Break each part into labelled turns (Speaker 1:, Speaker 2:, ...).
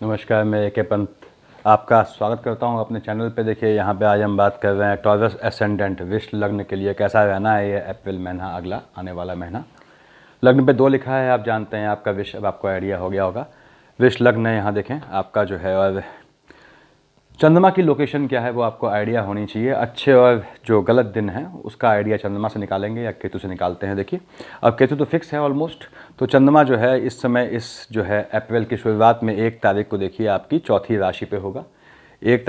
Speaker 1: नमस्कार, मैं ए के पंत आपका स्वागत करता हूं अपने चैनल पे। देखिए यहाँ पे आज हम बात कर रहे हैं टॉरस एसेंडेंट विष लग्न के लिए कैसा रहना है ये अप्रैल महीना, अगला आने वाला महीना। लग्न पे 2 लिखा है, आप जानते हैं आपका विष, अब आपको आइडिया हो गया होगा। विष लग्न है यहाँ देखें आपका जो है, और चंद्रमा की लोकेशन क्या है वो आपको आइडिया होनी चाहिए। अच्छे और जो गलत दिन है उसका आइडिया चंद्रमा से निकालेंगे या केतु से निकालते हैं। देखिए अब केतु तो फिक्स है ऑलमोस्ट, तो चंद्रमा जो है इस समय इस जो है अप्रैल की शुरुआत में 1 तारीख को देखिए आपकी चौथी राशि पे होगा।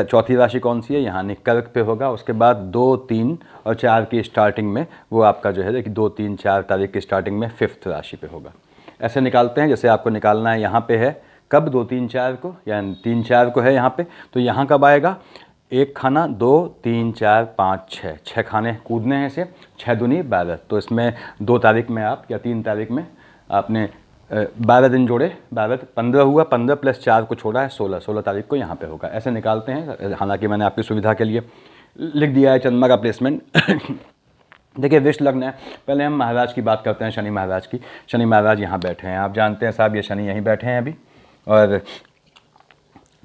Speaker 1: चौथी राशि कौन सी है, यहाँ कर्क पे होगा। उसके बाद 2, 3 और 4 की स्टार्टिंग में वो आपका जो है देखिए 2, 3, 4 तारीख की स्टार्टिंग में 5th राशि पे होगा। ऐसे निकालते हैं जैसे आपको निकालना है। यहाँ पे है कब 2, 3, 4 को, यानी 3, 4 को है यहाँ पे, तो यहाँ कब आएगा? 1 खाना, 2, 3, 4, 5, 6 खाने कूदने हैं इसे, 6 दूनी 12। तो इसमें 2 तारीख में आप या 3 तारीख में आपने 12 दिन जोड़े, 12 15 हुआ, 15 प्लस 4 को छोड़ा है 16 तारीख को यहाँ पे होगा। ऐसे निकालते हैं। हालांकि मैंने आपकी सुविधा के लिए लिख दिया है चंद्रमा का प्लेसमेंट। देखिए विष लग्न है। पहले हम महाराज की बात करते हैं, शनि महाराज की। शनि महाराज यहाँ बैठे हैं, आप जानते हैं साहब, ये शनि यहीं बैठे हैं अभी। और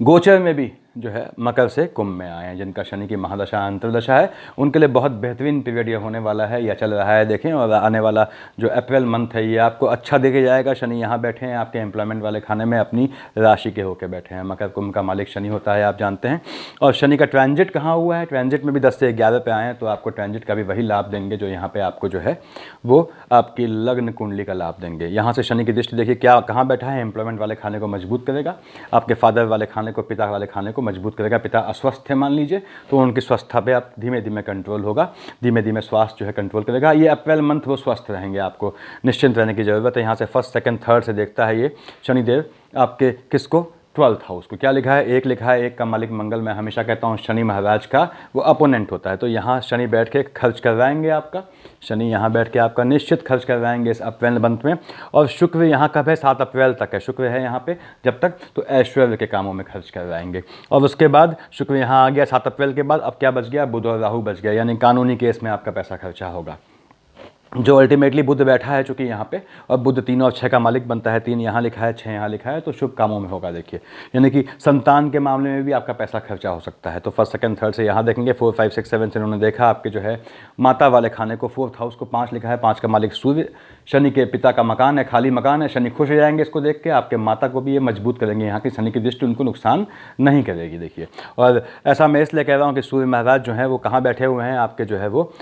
Speaker 1: गोचर में भी जो है मकर से कुंभ में आए हैं। जिनका शनि की महादशा अंतर्दशा है उनके लिए बहुत बेहतरीन पीरियड ये होने वाला है या चल रहा है। देखें, और आने वाला जो अप्रैल मंथ है ये आपको अच्छा देखे जाएगा। शनि यहाँ बैठे हैं आपके एम्प्लॉयमेंट वाले खाने में, अपनी राशि के होकर बैठे हैं। मकर कुंभ का मालिक शनि होता है, आप जानते हैं। और शनि का ट्रांजिट कहाँ हुआ है? ट्रांजिट में भी 10 से 11 पे आए हैं, तो आपको ट्रांजिट का भी वही लाभ देंगे जो यहाँ पर आपको जो है वो आपकी लग्न कुंडली का लाभ देंगे। यहाँ से शनि की दृष्टि देखिए क्या कहाँ बैठा है, एम्प्लॉयमेंट वाले खाने को मजबूत करेगा, आपके फादर वाले खाने को, पिता वाले खाने को मजबूत करेगा। पिता अस्वस्थ है मान लीजिए, तो उनकी स्वस्थता पे आप धीमे धीमे कंट्रोल होगा, धीमे धीमे स्वास्थ्य जो है कंट्रोल करेगा। ये अप्रैल मंथ वो स्वस्थ रहेंगे, आपको निश्चिंत रहने की ज़रूरत है। यहाँ से 1st, 2nd, 3rd से देखता है ये शनिदेव आपके किसको? 12th हाउस को। क्या लिखा है? 1 लिखा है। 1 का मालिक मंगल। मैं हमेशा कहता हूँ शनि महाराज का वो अपोनेंट होता है, तो यहाँ शनि बैठ के खर्च करवाएंगे आपका। शनि यहाँ बैठ के आपका निश्चित खर्च करवाएंगे इस अप्रैल मंथ में। और शुक्र यहाँ कब है? 7 अप्रैल तक है शुक्र है यहाँ पे, जब तक तो ऐश्वर्य के कामों में खर्च करवाएंगे। और उसके बाद शुक्र यहाँ आ गया 7 अप्रैल के बाद। अब क्या बच गया? बुध और राहु बच गया, यानी कानूनी केस में आपका पैसा खर्चा होगा, जो अल्टीमेटली बुध बैठा है चूंकि यहाँ पे, और बुध 3 और 6 का मालिक बनता है। 3 यहाँ लिखा है, 6 यहाँ लिखा है, तो शुभ कामों में होगा। देखिए यानी कि संतान के मामले में भी आपका पैसा खर्चा हो सकता है। तो 1st, 2nd, 3rd से यहाँ देखेंगे। 4, 5, 6, 7 से उन्होंने देखा आपके जो है माता वाले खाने को, 4th हाउस को। 5 लिखा है, 5 का मालिक सूर्य, शनि के पिता का मकान है, खाली मकान है। शनि खुश हो जाएंगे इसको देख के, आपके माता को भी ये मजबूत करेंगे। यहाँ की शनि की दृष्टि उनको नुकसान नहीं करेगी। देखिए, और ऐसा मैं इसलिए कह रहा हूँ कि सूर्य महाराज जो है वो कहाँ बैठे हुए हैं आपके जो है वो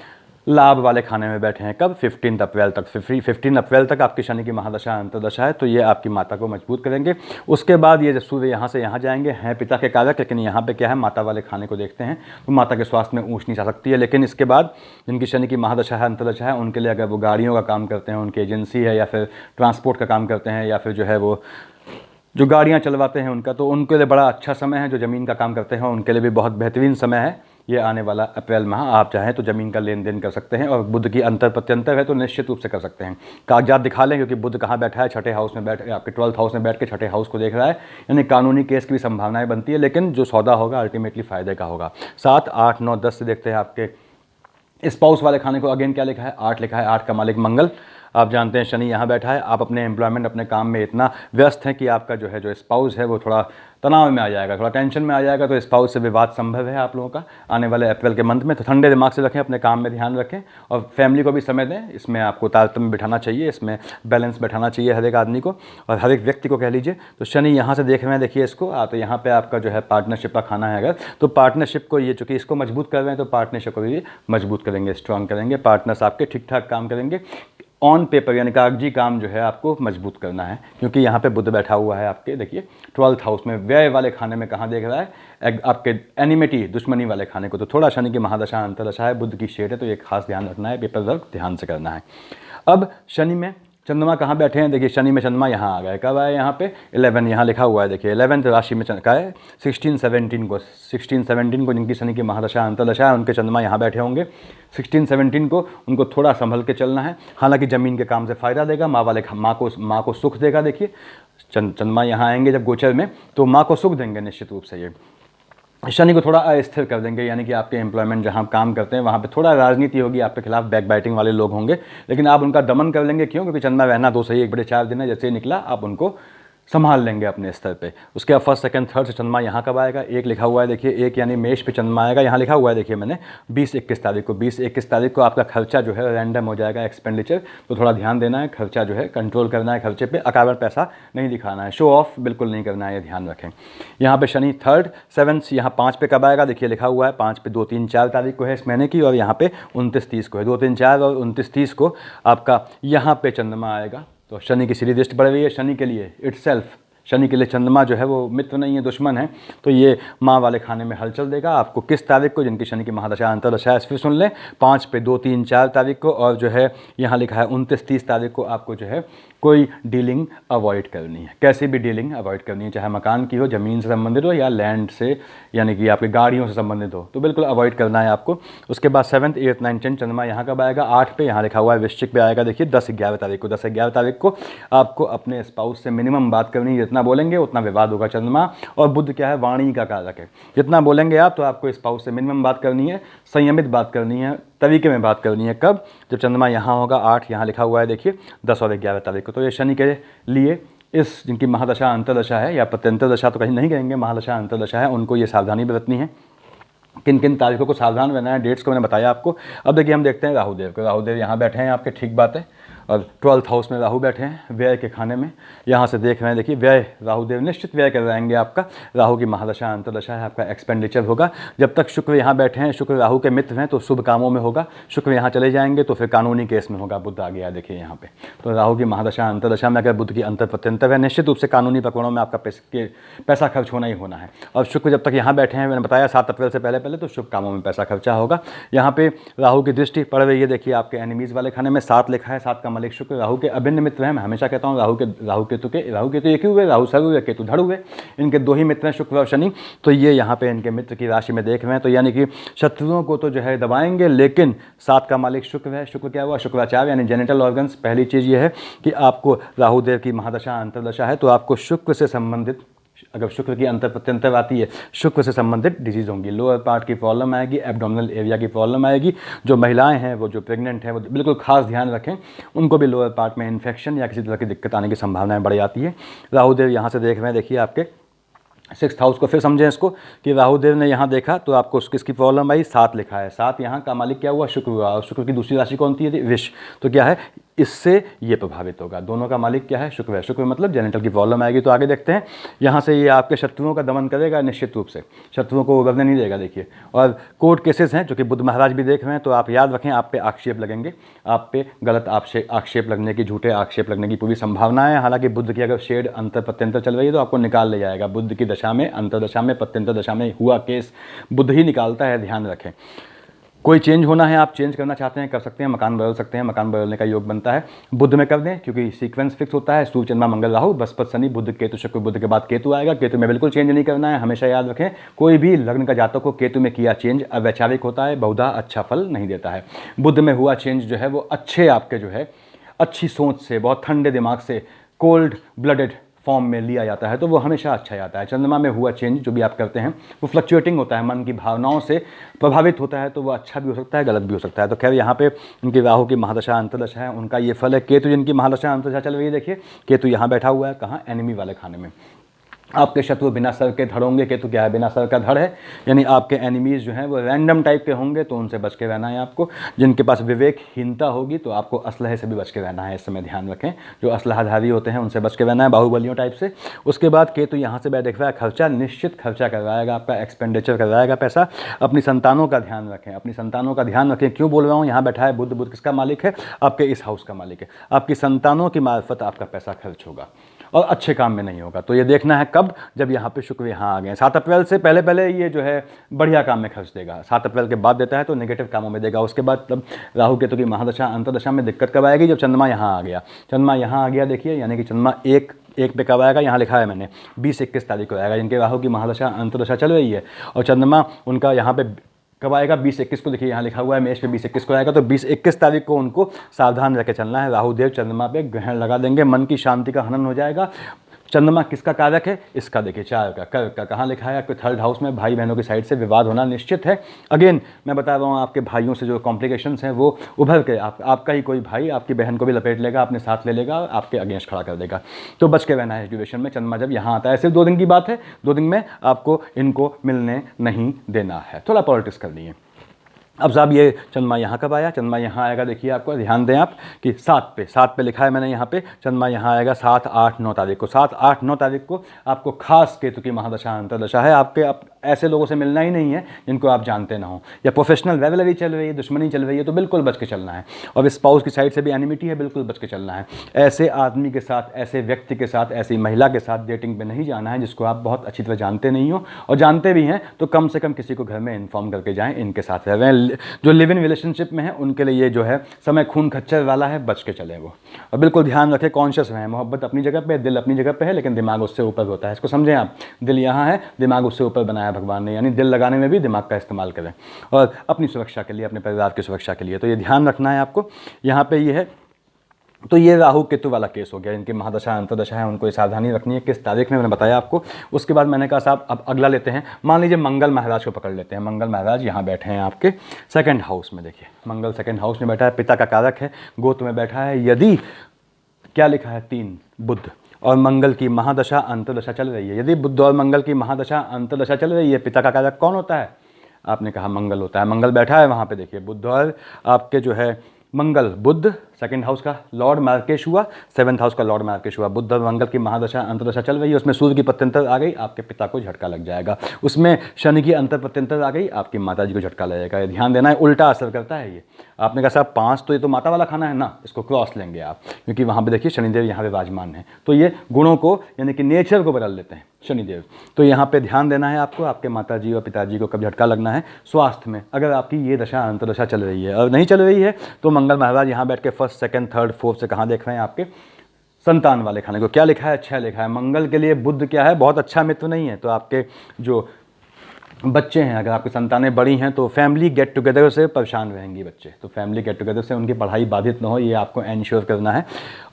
Speaker 1: लाभ वाले खाने में बैठे हैं। कब? 15 अप्रैल तक। 15 अप्रैल तक आपकी शनि की महादशा अंतर्दशा है, तो ये आपकी माता को मजबूत करेंगे। उसके बाद ये जब सूर्य यहाँ से यहाँ जाएंगे, हैं पिता के कारक, लेकिन यहाँ पे क्या है, माता वाले खाने को देखते हैं, तो माता के स्वास्थ्य में ऊँच नीच आ सकती है। लेकिन इसके बाद जिनकी शनि की महादशा है अंतर्दशा है, उनके लिए अगर वो गाड़ियों का काम करते हैं, उनकी एजेंसी है, या फिर ट्रांसपोर्ट का काम करते हैं, या फिर जो है वो जो गाड़ियाँ चलवाते हैं उनका, तो उनके लिए बड़ा अच्छा समय है। जो ज़मीन का काम करते हैं उनके लिए भी बहुत बेहतरीन समय है ये आने वाला अप्रैल माह। आप चाहें तो ज़मीन का लेन देन कर सकते हैं, और बुध की अंतर प्रत्यंतर है तो निश्चित रूप से कर सकते हैं। कागजात दिखा लें, क्योंकि बुध कहाँ बैठा है? 6ठे हाउस में बैठ, आपके 12th हाउस में बैठ के 6ठे हाउस को देख रहा है, यानी कानूनी केस की भी संभावनाएं बनती है। लेकिन जो सौदा होगा अल्टीमेटली फ़ायदे का होगा। 7, 8, 9, 10 से देखते हैं आपके स्पाउस वाले खाने को। अगेन क्या लिखा है? 8 लिखा है। 8 का मालिक मंगल। आप जानते हैं शनि यहाँ बैठा है। आप अपने एम्प्लॉयमेंट, अपने काम में इतना व्यस्त हैं कि आपका जो है जो स्पाउस है वो थोड़ा तनाव में आ जाएगा, थोड़ा टेंशन में आ जाएगा। तो स्पाउस से विवाद संभव है आप लोगों का आने वाले अप्रैल के मंथ में। तो ठंडे दिमाग से रखें, अपने काम में ध्यान रखें, और फैमिली को भी समय दें। इसमें आपको तारतम्य बिठाना चाहिए, इसमें बैलेंस बैठाना चाहिए हर एक आदमी को, और हर एक व्यक्ति को कह लीजिए। तो शनि यहाँ से देख रहे हैं, देखिए इसको। तो यहाँ पे आपका जो है पार्टनरशिप का खाना है अगर, तो पार्टनरशिप को ये चूँकि इसको मजबूत कर रहे हैं, तो पार्टनरशिप को भी मजबूत करेंगे, स्ट्रॉन्ग करेंगे। पार्टनर्स आपके ठीक ठाक काम करेंगे। ऑन पेपर यानी कागजी काम जो है आपको मजबूत करना है, क्योंकि यहाँ पे बुध बैठा हुआ है आपके। देखिए 12th हाउस में व्यय वाले खाने में कहाँ देख रहा है? आपके एनिमिटी, दुश्मनी वाले खाने को। तो थोड़ा शनि की महादशा अंतर्दशा है, बुध की शेड है, तो ये खास ध्यान रखना है, पेपर वर्क ध्यान से करना है। अब शनि में चंद्रमा कहाँ बैठे हैं? देखिए शनि में चंद्रमा यहाँ आ गए। कब आए? यहाँ पे 11 यहाँ लिखा हुआ है। देखिए 11th राशि में का है। 16, 17 को जिनकी शनि की महादशा अंतर्दशा है उनके चंद्रमा यहाँ बैठे होंगे। 16, 17 को उनको थोड़ा संभल के चलना है। हालांकि ज़मीन के काम से फ़ायदा देगा, माँ को सुख देगा। देखिए चंद्रमा यहाँ आएंगे जब गोचर में, तो माँ को सुख देंगे निश्चित रूप से। ये शनि को थोड़ा अस्थिर कर देंगे, यानी कि आपके एम्प्लॉयमेंट जहाँ काम करते हैं वहाँ पे थोड़ा राजनीति होगी, आपके खिलाफ बैक बाइटिंग वाले लोग होंगे, लेकिन आप उनका दमन कर लेंगे। क्यों? क्योंकि चंद्रमा रहना 2 सही 1/4 दिन है, जैसे ही निकला आप उनको संभाल लेंगे अपने स्तर पे। उसके बाद फर्स्ट सेकंड थर्ड से चंद्रमा यहाँ कब आएगा, एक लिखा हुआ है देखिए, एक यानी मेष पे चंद्रमा आएगा, यहाँ लिखा हुआ है देखिए मैंने 20-21 तारीख को। 20-21 तारीख को आपका खर्चा जो है रैंडम हो जाएगा, एक्सपेंडिचर, तो थोड़ा ध्यान देना है, खर्चा जो है कंट्रोल करना है, खर्चे पे अकारण पैसा नहीं दिखाना है, शो ऑफ बिल्कुल नहीं करना है, ये ध्यान रखें। यहाँ पे शनि थर्ड सेवन्थ यहाँ 5 पे कब आएगा, देखिए लिखा हुआ है 5 पे 2, 3, 4 तारीख को है इस महीने की, और यहाँ पे 29-30 को है, 2, 3, 4 और 29-30 को आपका यहाँ पे चंद्रमा आएगा। तो शनि की सीधी दृष्टि पड़ रही है, शनि के लिए इटसेल्फ, शनि के लिए चंद्रमा जो है वो मित्र नहीं है, दुश्मन है, तो ये माँ वाले खाने में हलचल देगा आपको। किस तारीख को, जिनकी शनि की महादशा अंतरदशा है, फिर सुन लें, 5 पे 2, 3, 4 तारीख को, और जो है यहाँ लिखा है 29-30 तारीख को आपको जो है कोई डीलिंग अवॉइड करनी है, कैसी भी डीलिंग अवॉइड करनी है, चाहे मकान की हो, ज़मीन से संबंधित हो, या लैंड से यानी कि आपकी गाड़ियों से संबंधित हो, तो बिल्कुल अवॉइड करना है आपको। उसके बाद 7th 8th 9th 10th चंद्रमा यहाँ कब आएगा, 8 पे, यहाँ लिखा हुआ है वृश्चिक पे आएगा देखिए 10-11 तारीख को। 10-11 तारीख को आपको अपने स्पाउस से मिनिमम बात करनी है, जितना बोलेंगे उतना विवाद होगा। चंद्रमा और बुध क्या है, वाणी का कारक है, जितना बोलेंगे आप तो आपको स्पाउस से मिनिमम बात करनी है, संयमित बात करनी है, तरीके में बात करनी है। कब, जब चंद्रमा यहाँ होगा 8, यहाँ लिखा हुआ है देखिए 10 और 11 तारीख को। तो ये शनि के लिए इस जिनकी महादशा अंतरदशा है, या प्रत्यंतर दशा तो कहीं नहीं कहेंगे, महादशा अंतरदशा है, उनको ये सावधानी बरतनी है। किन किन तारीखों को सावधान रहना है, डेट्स को मैंने बताया आपको। अब देखिए हम देखते हैं राहुदेव को। राहुदेव यहाँ बैठे हैं आपके, ठीक बात है, और 12th हाउस में राहु बैठे हैं व्यय के खाने में। यहाँ से देख रहे हैं देखिए व्यय, राहुदेव निश्चित व्यय कर रहेंगे आपका। राहु की महादशा अंतरदशा है, आपका एक्सपेंडिचर होगा। जब तक शुक्र यहाँ बैठे हैं, शुक्र राहु के मित्र हैं, तो शुभ कामों में होगा। शुक्र यहाँ चले जाएंगे तो फिर कानूनी केस में होगा। बुध आ गया देखिए यहाँ पे, तो राहु की महादशा अंतरदशा में अगर बुध की अंतर प्रत्यंतर है, निश्चित रूप से कानूनी प्रकरणों में आपका पैसा खर्च होना ही होना है। और शुक्र जब तक यहाँ बैठे हैं, मैंने बताया 7 अप्रैल से पहले तो शुभ कामों में पैसा खर्चा होगा। यहाँ पे राहु की दृष्टि पड़ रही है देखिए आपके एनिमीज वाले खाने में, 7 लिखा है, 7 का मालिक शुक्र, राहु के अभिन्न मित्र हैं। मैं हमेशा कहता हूँ राहु केतु एक ही हुए, राहु सर्व हुए, केतु धड़ हुए, इनके 2 ही मित्र हैं, शुक्र और शनि। तो ये यहाँ पे इनके मित्र की राशि में देख रहे हैं, तो यानी कि शत्रुओं को तो जो है दबाएंगे, लेकिन 7 का मालिक शुक्र है। शुक्र क्या हुआ, शुक्राचार्य यानी जेनिटल ऑर्गन्स। पहली चीज़ ये है कि आपको राहुदेव की महादशा अंतरदशा है, तो आपको शुक्र से संबंधित, अगर शुक्र की अंतर प्रत्यंतर आती है, शुक्र से संबंधित डिजीज होंगी। लोअर पार्ट की प्रॉब्लम आएगी, एब्डोमिनल एरिया की प्रॉब्लम आएगी। जो महिलाएं हैं, वो जो प्रेग्नेंट हैं, वो बिल्कुल खास ध्यान रखें, उनको भी लोअर पार्ट में इन्फेक्शन या किसी तरह की दिक्कत आने की संभावनाएं बढ़ जाती है। राहुदेव यहाँ से देख रहे हैं देखिए आपके 6th हाउस को। फिर समझें इसको कि राहुदेव ने यहाँ देखा तो आपको किसकी प्रॉब्लम आई, 7 लिखा है, 7 यहाँ का मालिक क्या हुआ, शुक्र हुआ, और शुक्र की दूसरी राशि कौन थी, विष। तो क्या है, इससे ये प्रभावित होगा। दोनों का मालिक क्या है, शुक्र है। शुक्र मतलब जेनिटल की प्रॉब्लम आएगी। तो आगे देखते हैं, यहाँ से ये आपके शत्रुओं का दमन करेगा निश्चित रूप से, शत्रुओं को उभरने नहीं देगा देखिए। और कोर्ट केसेस हैं जो कि बुध महाराज भी देख रहे हैं, तो आप याद रखें, आप पे आक्षेप लगेंगे, आप पे गलत आक्षेप लगने की, झूठे आक्षेप लगने की पूरी संभावना है। हालांकि बुध की अगर शेड अंतर प्रत्यंतर चल रही है तो आपको निकाल ले जाएगा। बुध की दशा में, अंतरदशा में, प्रत्यंतर दशा में हुआ केस बुध ही निकालता है, ध्यान रखें। कोई चेंज होना है, आप चेंज करना चाहते हैं, कर सकते हैं, मकान बदल सकते हैं, मकान बदलने का योग बनता है, बुध में कर दें, क्योंकि सीक्वेंस फिक्स होता है, सूर्य चंद्रमा मंगल राहु बृहस्पति शनि बुध केतु शुक्र, बुध के बाद केतु आएगा। केतु में बिल्कुल चेंज नहीं करना है, हमेशा याद रखें, कोई भी लग्न का जातक को केतु में किया चेंज अवैचारिक होता है, बहुधा अच्छा फल नहीं देता है। बुध में हुआ चेंज जो है वो अच्छे आपके जो है अच्छी सोच से, बहुत ठंडे दिमाग से, कोल्ड ब्लडेड फॉर्म में लिया जाता है, तो वो हमेशा अच्छा जाता है। चंद्रमा में हुआ चेंज जो भी आप करते हैं वो फ्लक्चुएटिंग होता है, मन की भावनाओं से प्रभावित होता है, तो वो अच्छा भी हो सकता है, गलत भी हो सकता है। तो खैर यहाँ पे उनकी राहु की महादशा अंतरदशा है, उनका ये फल है। केतु जिनकी महादशा अंतरदशा चल रही है देखिए, केतु यहाँ बैठा हुआ है, कहाँ, एनिमी वाले खाने में। आपके शत्रु बिना सर के धड़ होंगे, केतु क्या है, बिना सर का धड़ है, यानी आपके एनिमीज़ जो हैं वो रैंडम टाइप के होंगे, तो उनसे बच के रहना है आपको। जिनके पास विवेकहीनता होगी तो आपको असलहे से भी बच के रहना है, इस समय ध्यान रखें। जो असलहाधारी होते हैं उनसे बच के रहना है, बाहुबलियों टाइप से। उसके बाद केतु यहाँ से बैठ देख रहा है, खर्चा निश्चित खर्चा करवाएगा, आपका एक्सपेंडिचर करवाएगा पैसा। अपनी संतानों का ध्यान रखें, अपनी संतानों का ध्यान रखें। क्यों बोल रहा हूँ, यहाँ बैठा है बुध, बुध किसका मालिक है, आपके इस हाउस का मालिक है। आपकी संतानों की मार्फत आपका पैसा खर्च होगा और अच्छे काम में नहीं होगा। तो ये देखना है कब, जब यहाँ पे शुक्र यहाँ आ गए। 7 अप्रैल से पहले ये जो है बढ़िया काम में खर्च देगा। 7 अप्रैल के बाद देता है तो नेगेटिव कामों में देगा। उसके बाद तब राहु केतु की महादशा अंतरदशा में दिक्कत कब आएगी, जब चंद्रमा यहाँ आ गया। चंद्रमा यहाँ आ गया देखिए, यानी कि चंद्रमा एक पे कब आएगा, यहाँ लिखा है मैंने 20-21 तारीख को आएगा। जिनके राहु की महादशा अंतरदशा चल रही है और चंद्रमा उनका यहाँ पे कब आएगा, 20-21 को। देखिए यहाँ लिखा हुआ है मेष पे 20-21 को आएगा, तो 20-21 तारीख को उनको सावधान रह के चलना है। राहुदेव चंद्रमा पे ग्रहण लगा देंगे, मन की शांति का हनन हो जाएगा। चंद्रमा किसका कारक है, इसका देखिए 4 का, कर्क का, कहाँ लिखा है आपके 3rd हाउस में। भाई बहनों की साइड से विवाद होना निश्चित है। अगेन मैं बता रहा हूँ आपके भाइयों से जो कॉम्प्लिकेशंस हैं वो उभर के आपका ही कोई भाई आपकी बहन को भी लपेट लेगा, अपने साथ ले लेगा, आपके अगेंस्ट खड़ा कर देगा। तो बच के रहना है इस ड्यूरेशन में। चंद्रमा जब यहाँ आता है, सिर्फ 2 दिन की बात है, 2 दिन में आपको इनको मिलने नहीं देना है। थोड़ा पॉलिटिक्स करनी है। अब साहब ये चंद्रमा यहाँ कब आया, चंद्रमा यहाँ आएगा, देखिए आपको ध्यान दें आप कि 7 पे लिखा है मैंने यहाँ पे, चंद्रमा यहाँ आएगा 7, 8, 9 तारीख को। 7, 8, 9 तारीख को आपको खास केतु की महादशा अंतर्दशा है। आपके आप ऐसे लोगों से मिलना ही नहीं है जिनको आप जानते ना हो, या प्रोफेशनल रिवलरी चल रही है, दुश्मनी चल रही है, तो बिल्कुल बच के चलना है। और स्पाउस की साइड से भी एनिमिटी है, बिल्कुल बच के चलना है। ऐसे आदमी के साथ, ऐसे व्यक्ति के साथ, ऐसी महिला के साथ डेटिंग पे नहीं जाना है जिसको आप बहुत अच्छी तरह जानते नहीं हो, और जानते भी हैं तो कम से कम किसी को घर में इन्फॉर्म करके जाएं इनके साथ रह रहे हैं। जो लिव इन रिलेशनशिप में है उनके लिए ये जो है समय खून खच्चर वाला है, बच के चलें वो। और बिल्कुल ध्यान रखें, कॉन्शियस रहें। मोहब्बत अपनी जगह पे, दिल अपनी जगह पे है, लेकिन दिमाग उससे ऊपर होता है। इसको समझें आप, दिल यहाँ है, दिमाग उससे ऊपर बनाया भगवान ने, यानी दिल लगाने में भी दिमाग का इस्तेमाल करें, और अपनी सुरक्षा के लिए, अपने परिवार की सुरक्षा के लिए। तो ये ध्यान रखना है आपको। यहाँ पे ये है, तो ये राहु केतु वाला केस हो गया। इनकी महादशा अंतर्दशा है, उनको ये सावधानी रखनी है। किस तारीख में मैंने बताया आपको। उसके बाद मैंने कहा साहब अब अगला लेते हैं। मान लीजिए मंगल महाराज को पकड़ लेते हैं। मंगल महाराज यहाँ बैठे हैं आपके 2nd हाउस में। देखिए मंगल 2nd हाउस में बैठा है, पिता का कारक है, गोत्र में बैठा है। यदि क्या लिखा है 3 बुध और मंगल की महादशा अंतर्दशा चल रही है, यदि बुध और मंगल की महादशा अंतर्दशा चल रही है, पिता का कारक कौन होता है, आपने कहा मंगल होता है। मंगल बैठा है वहाँ पे, देखिए बुध और आपके जो है मंगल, बुध 2nd हाउस का लॉर्ड मार्केश हुआ, 7th हाउस का लॉर्ड मार्केश हुआ। बुध और मंगल की महादशा अंतर्दशा चल रही है, उसमें सूर्य की पत्यंतर आ गई, आपके पिता को झटका लग जाएगा। उसमें शनि की अंतर पत्यंतर आ गई, आपकी माता जी को झटका लगेगा। ध्यान देना है, उल्टा असर करता है ये। आपने कहा साहब 5 तो ये तो माता वाला खाना है ना, इसको क्रॉस लेंगे आप, क्योंकि वहाँ पे देखिए शनिदेव यहाँ पे विराजमान है, तो ये गुणों को यानी कि नेचर को बदल देते हैं शनिदेव। तो यहाँ पे ध्यान देना है आपको, आपके माताजी और पिताजी को कब झटका लगना है। स्वास्थ्य में अगर आपकी ये दशा अंतर्दशा चल रही है, और नहीं चल रही है, तो मंगल महाराज यहाँ बैठ के 1st, 2nd, 3rd, 4th से कहाँ देख रहे हैं, आपके संतान वाले खाने को। क्या लिखा है, 6 लिखा है। मंगल के लिए बुध क्या है, बहुत अच्छा मित्र नहीं है। तो आपके जो बच्चे हैं, अगर आपकी संतानें बड़ी हैं, तो फैमिली गेट टुगेदर से परेशान रहेंगी बच्चे, तो फैमिली गेट टुगेदर से उनकी पढ़ाई बाधित ना हो, ये आपको एंश्योर करना है।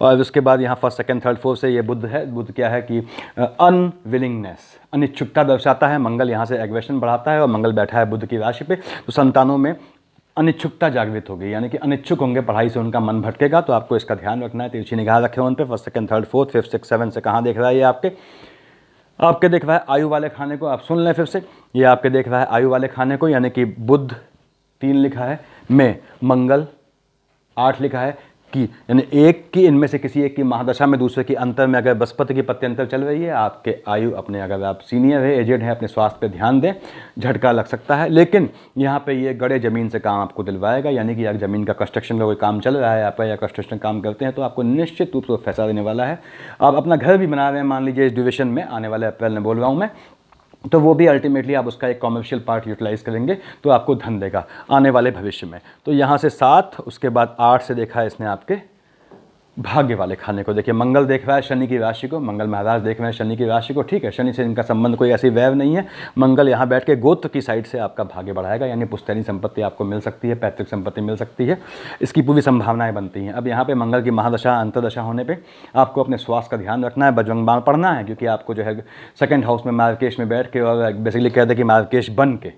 Speaker 1: और उसके बाद यहाँ 1st, 2nd, 3rd, 4th से ये बुध है। बुध क्या है कि अनविलिंगनेस, अनिच्छुकता दर्शाता है। मंगल यहाँ से एग्रेशन बढ़ाता है, और मंगल बैठा है बुध की राशि पे, तो संतानों में अनिच्छुकता जागृत होगी, यानी कि अनिच्छुक होंगे, पढ़ाई से उनका मन भटकेगा। तो आपको इसका ध्यान रखना है, तिरछी निगाह रखें उन पे। 1st, 2nd, 3rd, 4th, 5th, 6th, 7th से कहाँ देख रहा है ये आपके देख रहा है आयु वाले खाने को। आप सुन लें फिर से, ये आपके देख रहा है आयु वाले खाने को, यानी कि बुध 3 लिखा है, में मंगल 8 लिखा है कि, यानी एक की, इनमें से किसी एक की महादशा में दूसरे की अंतर में अगर बृहस्पति की पत्यंतर चल रही है, आपके आयु अपने, अगर आप सीनियर है, एजेड है, अपने स्वास्थ्य पे ध्यान दें, झटका लग सकता है। लेकिन यहाँ पे ये गड़े ज़मीन से काम आपको दिलवाएगा, यानी कि अगर ज़मीन का कंस्ट्रक्शन का कोई काम चल रहा है आपका, या कंस्ट्रक्शन काम करते हैं, तो आपको निश्चित रूप से फैसला देने वाला है। आप अपना घर भी बना रहे हैं मान लीजिए इस ड्यूरेशन में, आने वाले अप्रैल में बोल रहा हूँ मैं, तो वो भी अल्टीमेटली आप उसका एक कॉमर्शियल पार्ट यूटिलाइज करेंगे, तो आपको धन देगा आने वाले भविष्य में। तो यहाँ से 7, उसके बाद 8 से देखा है इसने आपके भाग्य वाले खाने को। देखिए मंगल देख रहा है शनि की राशि को, मंगल महाराज देख रहे हैं शनि की राशि को। ठीक है, शनि से इनका संबंध कोई ऐसी वैव नहीं है। मंगल यहाँ बैठ के गोत्र की साइड से आपका भाग्य बढ़ाएगा, यानी पुश्तैनी संपत्ति आपको मिल सकती है, पैतृक संपत्ति मिल सकती है, इसकी पूरी संभावनाएं बनती हैं। अब यहाँ पे मंगल की महादशा अंतर्दशा होने पे आपको अपने स्वास्थ्य का ध्यान रखना है, बजरंग बाण पढ़ना है, क्योंकि आपको जो है 2nd हाउस में मार्केश में बैठ के, और बेसिकली कहते हैं कि मार्केश बन के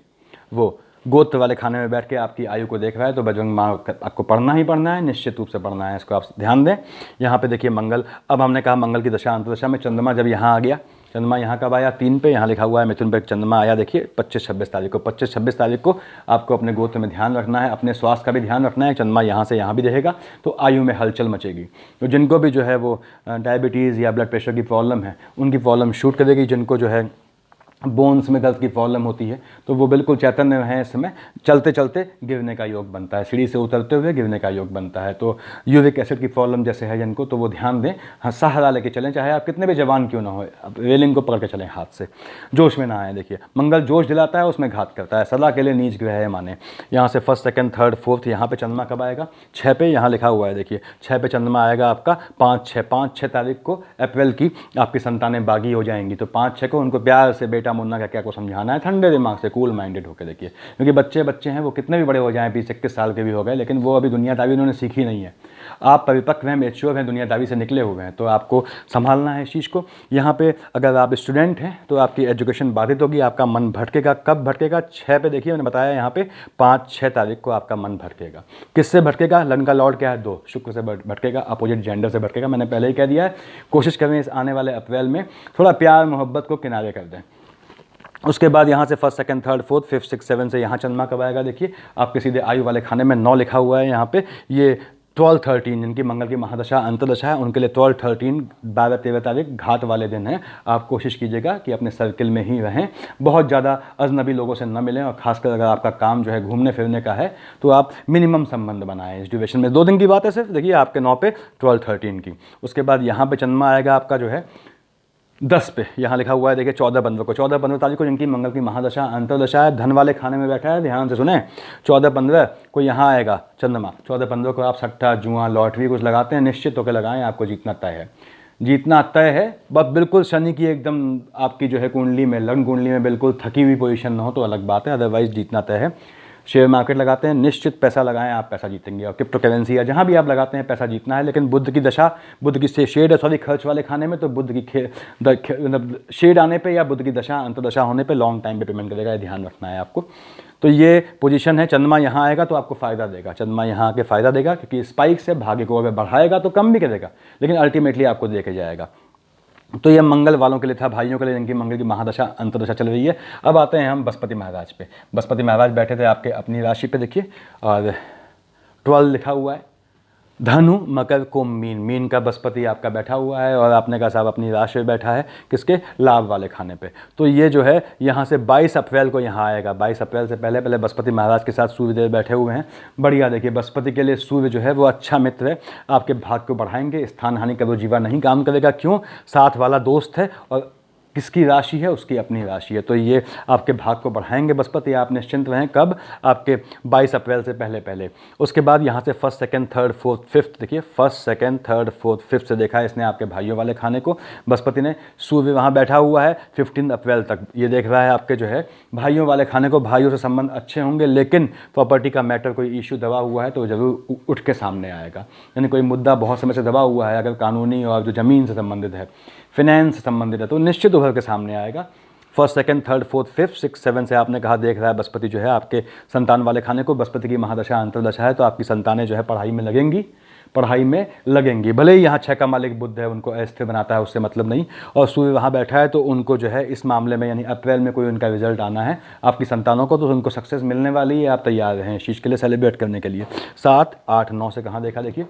Speaker 1: वो गोत्र वाले खाने में बैठ के आपकी आयु को देख रहा है, तो बजरंग बाण आपको पढ़ना ही पढ़ना है, निश्चित रूप से पढ़ना है, इसको आप ध्यान दें। यहाँ पे देखिए मंगल, अब हमने कहा मंगल की दशा अंतर्दशा में चंद्रमा जब यहाँ आ गया, चंद्रमा यहाँ कब आया 3 पे, यहाँ लिखा हुआ है मिथुन पे चंद्रमा आया, देखिए 25-26 तारीख को। 25-26 तारीख को आपको अपने गोत्र में ध्यान रखना है, अपने स्वास्थ्य का भी ध्यान रखना है। चंद्रमा यहाँ से यहाँ भी रहेगा, तो आयु में हलचल मचेगी। तो जिनको भी जो है वो डायबिटीज़ या ब्लड प्रेशर की प्रॉब्लम है, उनकी प्रॉब्लम शूट करेगी। जिनको जो है बोन्स में दर्द की प्रॉब्लम होती है, तो वो बिल्कुल चैतन्य हैं इस समय, चलते चलते गिरने का योग बनता है, सीढ़ी से उतरते हुए गिरने का योग बनता है। तो यूरिक एसिड की प्रॉब्लम जैसे है जिनको, तो वो ध्यान दें, हाँ सहारा लेके चलें, चाहे आप कितने भी जवान क्यों ना हो, रेलिंग को पकड़ के चलें हाथ से, जोश में ना आए। देखिए मंगल जोश दिलाता है, उसमें घात करता है, सदा के लिए नीच ग्रह है माने। यहाँ से 1st, 2nd, 3rd, 4th यहाँ पे चंद्रमा कब आएगा 6 पे, यहाँ लिखा हुआ है देखिए 6 पे चंद्रमा आएगा आपका 5-6 तारीख को अप्रैल की। आपकी संतानें बागी हो जाएंगी, तो 5-6 को उनको प्यार से बेटा बेटा मुन्ना क्या क्या को समझाना है, ठंडे दिमाग से, कूल माइंडेड होकर देखिए, क्योंकि बच्चे हैं, वो कितने भी बड़े हो जाएं, 20-21 साल के भी हो गए, लेकिन वो अभी दुनियादारी उन्होंने सीखी नहीं है। आप परिपक्व हैं, मैच्योर हैं, दुनियादारी से निकले हुए हैं, तो आपको संभालना है इस चीज़ को। यहाँ पे अगर आप स्टूडेंट हैं तो आपकी एजुकेशन बाधित होगी, आपका मन भटकेगा। कब भटकेगा? 6 पे देखिए, मैंने बताया यहाँ पे 5-6 तारीख को आपका मन भटकेगा। किससे भटकेगा? लग्न का लॉर्ड क्या है? 2, शुक्र से भटकेगा, अपोजिट जेंडर से भटकेगा। मैंने पहले ही कह दिया है। कोशिश करें इस आने वाले अप्रैल में थोड़ा प्यार मोहब्बत को किनारे कर दें। उसके बाद यहाँ से 1st 2nd 3rd 4th 5th 6th 7th से यहाँ चंद्रमा कब आएगा? देखिए आपके सीधे आयु वाले खाने में 9 लिखा हुआ है यहाँ पे। ये 12-13 जिनकी मंगल की महादशा अंतर्दशा है, उनके लिए 12-13 12-13 तारीख घात वाले दिन है। आप कोशिश कीजिएगा कि अपने सर्किल में ही रहें, बहुत ज़्यादा अजनबी लोगों से न मिलें, और खासकर अगर आपका काम जो है घूमने फिरने का है तो आप मिनिमम संबंध बनाएं इस ड्यूरेशन में। 2 दिन की बात है सिर्फ, देखिए आपके 9 पे 12-13 की। उसके बाद यहाँ पे चंद्रमा आएगा आपका जो है 10 पे, यहाँ लिखा हुआ है देखिए 14-15 को, 14-15 तारीख को जिनकी मंगल की महादशा अंतर्दशा है, धन वाले खाने में बैठा है, ध्यान से सुने। 14-15 को यहाँ आएगा चंद्रमा। 14-15 को आप सट्टा जुआ लॉटरी कुछ लगाते हैं, निश्चित होकर लगाएं, आपको जीतना तय है। जीतना तय है, बस बिल्कुल शनि की एकदम आपकी जो है कुंडली में, लग्न कुंडली में बिल्कुल थकी हुई पोजीशन न हो तो अलग बात है, अदरवाइज जीतना तय है। शेयर मार्केट लगाते हैं, निश्चित पैसा लगाएं, आप पैसा जीतेंगे। और क्रिप्टो करेंसी या जहाँ भी आप लगाते हैं पैसा जीतना है, लेकिन बुध की दशा, बुध की शेड सॉरी खर्च वाले खाने में, तो बुध की मतलब शेड आने पे या बुध की दशा अंतर्दशा होने पे लॉन्ग टाइम पे पेमेंट करेगा, ये ध्यान रखना है आपको। तो ये पोजीशन है। चंद्रमा यहाँ आएगा तो आपको फ़ायदा देगा, चंद्रमा यहाँ आके फ़ायदा देगा, क्योंकि स्पाइक से भाग्य को अगर बढ़ाएगा तो कम भी करेगा, लेकिन अल्टीमेटली आपको दे के जाएगा। तो ये मंगल वालों के लिए था, भाइयों के लिए जिनकी मंगल की महादशा अंतर्दशा चल रही है। अब आते हैं हम बृहस्पति महाराज पे। बृहस्पति महाराज बैठे थे आपके अपनी राशि पे, देखिए, और 12 लिखा हुआ है, धनु मकर कुंभ मीन, मीन का बृहस्पति आपका बैठा हुआ है, और आपने कहा साहब अपनी राशि पे बैठा है किसके? लाभ वाले खाने पे। तो ये जो है यहाँ से 22 अप्रैल को यहाँ आएगा। 22 अप्रैल से पहले पहले बृहस्पति महाराज के साथ सूर्यदेव बैठे हुए हैं, बढ़िया। देखिए बृहस्पति के लिए सूर्य जो है वो अच्छा मित्र है, आपके भाग्य को बढ़ाएंगे, स्थान हानि का वो जीवा नहीं काम करेगा। क्यों? साथ वाला दोस्त है, और किसकी राशि है? उसकी अपनी राशि है, तो ये आपके भाग को बढ़ाएंगे बृहस्पति। आप निश्चिंत रहें, कब? आपके 22 अप्रैल से पहले पहले। उसके बाद यहाँ से 1st 2nd 3rd 4th 5th, देखिए 1st 2nd 3rd 4th 5th से देखा है इसने आपके भाइयों वाले खाने को, बृहस्पति ने। सूर्य वहाँ बैठा हुआ है 15 अप्रैल तक, ये देख रहा है आपके जो है भाइयों वाले खाने को। भाइयों से संबंध अच्छे होंगे, लेकिन प्रॉपर्टी का मैटर कोई इशू दबा हुआ है तो ज़रूर उठ के सामने आएगा। यानी कोई मुद्दा बहुत समय से दबा हुआ है, अगर कानूनी और जो ज़मीन से संबंधित है, फिनेंस से संबंधित है, तो निश्चित उभर के सामने आएगा। 1st 2nd 3rd 4th 5th 6th 7th से आपने कहा देख रहा है बृहस्पति जो है आपके संतान वाले खाने को। बृहस्पति की महादशा अंतर्दशा है, तो आपकी संतानें जो है पढ़ाई में लगेंगी। भले ही यहाँ 6 का मालिक बुध है, उनको अस्थिर बनाता है, उससे मतलब नहीं। और सूर्य वहाँ बैठा है, तो उनको जो है इस मामले में यानी अप्रैल में कोई उनका रिजल्ट आना है आपकी संतानों को, तो उनको सक्सेस मिलने वाली है। आप तैयार रहें इस चीज़ के लिए, सेलिब्रेट करने के लिए। 7, 8, 9 से कहाँ देखा? देखिए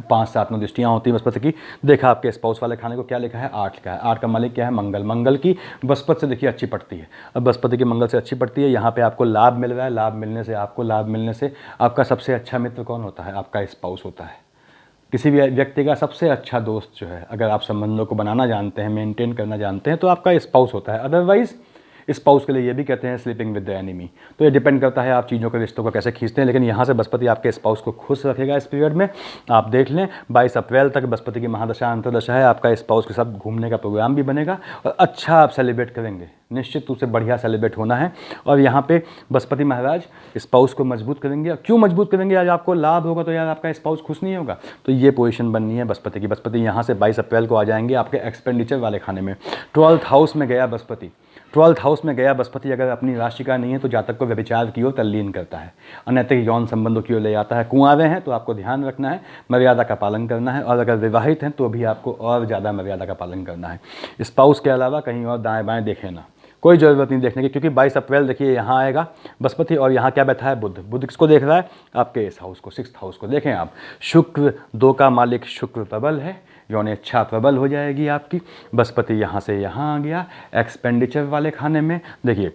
Speaker 1: 5, 7, 9 दृष्टियाँ होती हैं बृहस्पति की। देखा आपके स्पाउस वाले खाने को क्या लिखा है? 8 का है। 8 का मालिक क्या है? मंगल। मंगल की बृहस्पति से देखिए अच्छी पड़ती है, अब बृहस्पति की मंगल से अच्छी पड़ती है। यहाँ पे आपको लाभ मिल रहा है, लाभ मिलने से आपका सबसे अच्छा मित्र कौन होता है? आपका स्पाउस होता है। किसी भी व्यक्ति का सबसे अच्छा दोस्त जो है, अगर आप संबंधों को बनाना जानते हैं, मेंटेन करना जानते हैं, तो आपका स्पाउस होता है। अदरवाइज स्पाउस के लिए ये भी कहते हैं स्लीपिंग विद द एनिमी। तो ये डिपेंड करता है आप चीज़ों के रिश्तों को कैसे खींचते हैं, लेकिन यहाँ से बृहस्पति आपके स्पाउस को खुश रखेगा इस पीरियड में। आप देख लें 22 अप्रैल तक बृहस्पति की महादशा अंतर्दशा है, आपका स्पाउस के साथ घूमने का प्रोग्राम भी बनेगा, और अच्छा आप सेलिब्रेट करेंगे, निश्चित रूप से बढ़िया सेलिब्रेट होना है। और यहाँ पे बृहस्पति महाराज स्पाउस को मजबूत करेंगे। क्यों मजबूत करेंगे? आज आपको लाभ होगा तो यार आपका स्पाउस खुश नहीं होगा, तो ये पोजीशन बननी है बृहस्पति की। बृहस्पति यहाँ से 22 अप्रैल को आ जाएंगे आपके एक्सपेंडिचर वाले खाने में। 12th हाउस में गया बृहस्पति, 12th हाउस में गया बृहस्पति अगर अपनी राशि का नहीं है तो जातक को व्यभिचार की ओर तल्लीन करता है, अनैतिक यौन संबंधों की ओर ले जाता है। कुंवारे हैं तो आपको ध्यान रखना है, मर्यादा का पालन करना है, और अगर विवाहित हैं तो भी आपको और ज़्यादा मर्यादा का पालन करना है। स्पाउस के अलावा कहीं और दाएं बाएं देखें ना, कोई ज़रूरत नहीं देखने की, क्योंकि 22 अप्रैल देखिए यहाँ आएगा बृहस्पति, और यहाँ क्या बैठा है? बुध। बुध किसको देख रहा है? आपके इस हाउस को, 6th हाउस को। देखें आप, शुक्र 2 का मालिक शुक्र प्रबल है, यौन इच्छा प्रबल हो जाएगी आपकी। बृहस्पति यहाँ से यहाँ आ गया एक्सपेंडिचर वाले खाने में। देखिए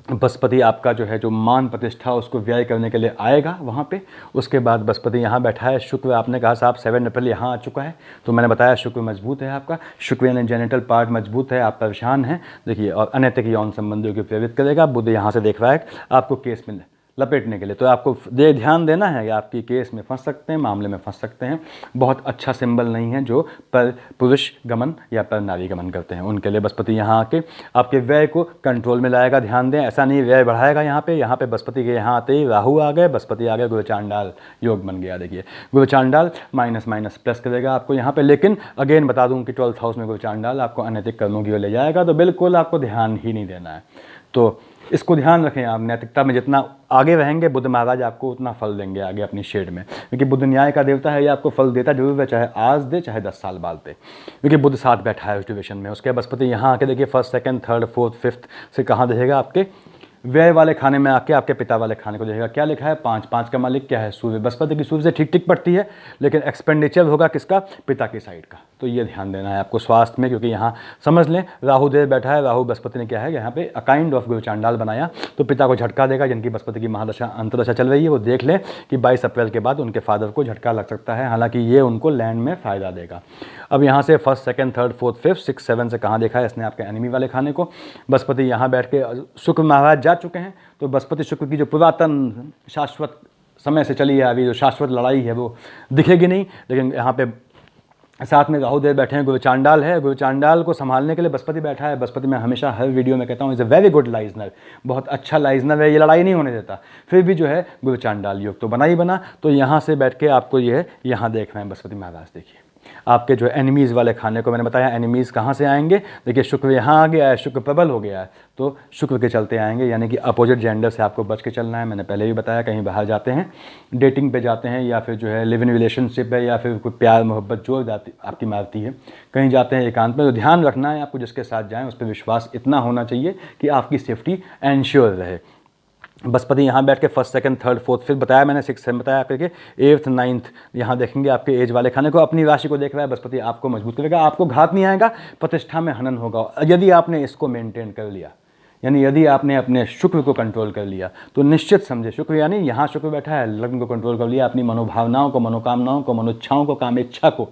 Speaker 1: बृहस्पति आपका जो है जो मान प्रतिष्ठा उसको व्यय करने के लिए आएगा वहाँ पे। उसके बाद बृहस्पति यहाँ बैठा है। शुक्र आपने कहा साहब 7 अप्रैल यहाँ आ चुका है, तो मैंने बताया शुक्र मजबूत है आपका। शुक्र यानी जेनिटल पार्ट मजबूत है, आप परेशान हैं। देखिए, और अनैतिक यौन संबंधियों को प्रेरित करेगा। बुध यहाँ से देख रहा है आपको केस में लपेटने के लिए। तो आपको ध्यान देना है कि आपकी केस में फंस सकते हैं, मामले में फंस सकते हैं। बहुत अच्छा सिंबल नहीं है जो पर पुरुष गमन या पर नारी गमन करते हैं उनके लिए। बृहस्पति यहाँ आके आपके व्यय को कंट्रोल में लाएगा, ध्यान दें। ऐसा नहीं व्यय बढ़ाएगा। यहाँ पे बृहस्पति के यहाँ आते ही राहु आ गए, बृहस्पति आ गए, गुरु चांडाल योग बन गया। देखिए गुरु चांडाल माइनस माइनस प्लस करेगा आपको यहाँ पे। लेकिन अगेन बता दूं कि 12th हाउस में गुरु चांडाल आपको अनैतिक कर्मों की ओर ले जाएगा, तो बिल्कुल आपको ध्यान ही नहीं देना है। तो इसको ध्यान रखें आप। नैतिकता में जितना आगे रहेंगे बुध महाराज आपको उतना फल देंगे आगे अपनी शेड में, क्योंकि बुध न्याय का देवता है। ये आपको फल देता जरूर है, चाहे आज दे चाहे 10 साल बाद दे, क्योंकि बुध साथ बैठा है उस डिविजन में। उसके बृहस्पति यहाँ आके देखिए 1st 2nd 3rd 4th 5th से कहाँ देखेगा, आपके व्यय वाले खाने में आके आपके पिता वाले खाने को देखेगा। क्या लिखा है 5, 5 का मालिक क्या है सूर्य। बृहस्पति की सूर्य से ठीक ठीक पड़ती है, लेकिन एक्सपेंडिचर होगा किसका, पिता की साइड का। तो ये ध्यान देना है आपको स्वास्थ्य में, क्योंकि यहाँ समझ लें राहु देव बैठा है। राहु बृहस्पति ने क्या है यहाँ पे अ काइंड ऑफ गुरु चांडाल बनाया, तो पिता को झटका देगा। जिनकी बृहस्पति की महादशा अंतरदशा चल रही है वो देख लें कि 22 अप्रैल के बाद उनके फादर को झटका लग सकता है, हालांकि ये उनको लैंड में फ़ायदा देगा। अब यहाँ से 1st 2nd 3rd 4th 5th 6 7 से कहाँ देखा है इसने, आपके एनिमी वाले खाने को। बृहस्पति यहाँ बैठ के शुक्र महाराज जा चुके हैं, तो बृहस्पति शुक्र की जो पुरातन शाश्वत समय से चली है अभी जो शाश्वत लड़ाई है वो दिखेगी नहीं। लेकिन यहाँ पे साथ में राहु देव बैठे हैं, गुरु चांडाल है। गुरु चांडाल को संभालने के लिए बृहस्पति बैठा है। बृहस्पति मैं हमेशा हर वीडियो में कहता हूँ is a very good liaisoner, बहुत अच्छा लाइजनर है, ये लड़ाई नहीं होने देता। फिर भी जो है गुरु चांडाल योग तो बना ही बना। तो यहाँ से बैठ के आपको ये है, यहाँ देख रहे हैं बृहस्पति महाराज। देखिए आपके जो एनिमीज़ वाले खाने को मैंने बताया, एनिमीज़ कहाँ से आएंगे। देखिए शुक्र यहाँ आ गया है, शुक्र प्रबल हो गया है, तो शुक्र के चलते आएंगे, यानी कि अपोजिट जेंडर से आपको बच के चलना है। मैंने पहले भी बताया, कहीं बाहर जाते हैं, डेटिंग पे जाते हैं, या फिर जो है लिव इन रिलेशनशिप है, या फिर कोई प्यार मोहब्बत जो जाती आपकी मारती है, कहीं जाते हैं एकांत में, तो ध्यान रखना है आपको जिसके साथ जाएँ उस पर विश्वास इतना होना चाहिए कि आपकी सेफ्टी एंश्योर रहे। बृहस्पति यहाँ बैठ के 1st 2nd 3rd 4th फिर बताया मैंने 6 7 बताया करके 8th 9th यहाँ देखेंगे आपके एज वाले खाने को। अपनी राशि को देख रहा है बृहस्पति, आपको मजबूत करेगा, आपको घात नहीं आएगा, प्रतिष्ठा में हनन होगा यदि आपने इसको मेंटेन कर लिया। यानी यदि आपने अपने शुक्र को कंट्रोल कर लिया तो निश्चित समझे, शुक्र यानी यहाँ शुक्र बैठा है, लग्न को कंट्रोल कर लिया, अपनी मनोभावनाओं को, मनोकामनाओं को, मनोच्छाओं को, कामेच्छा को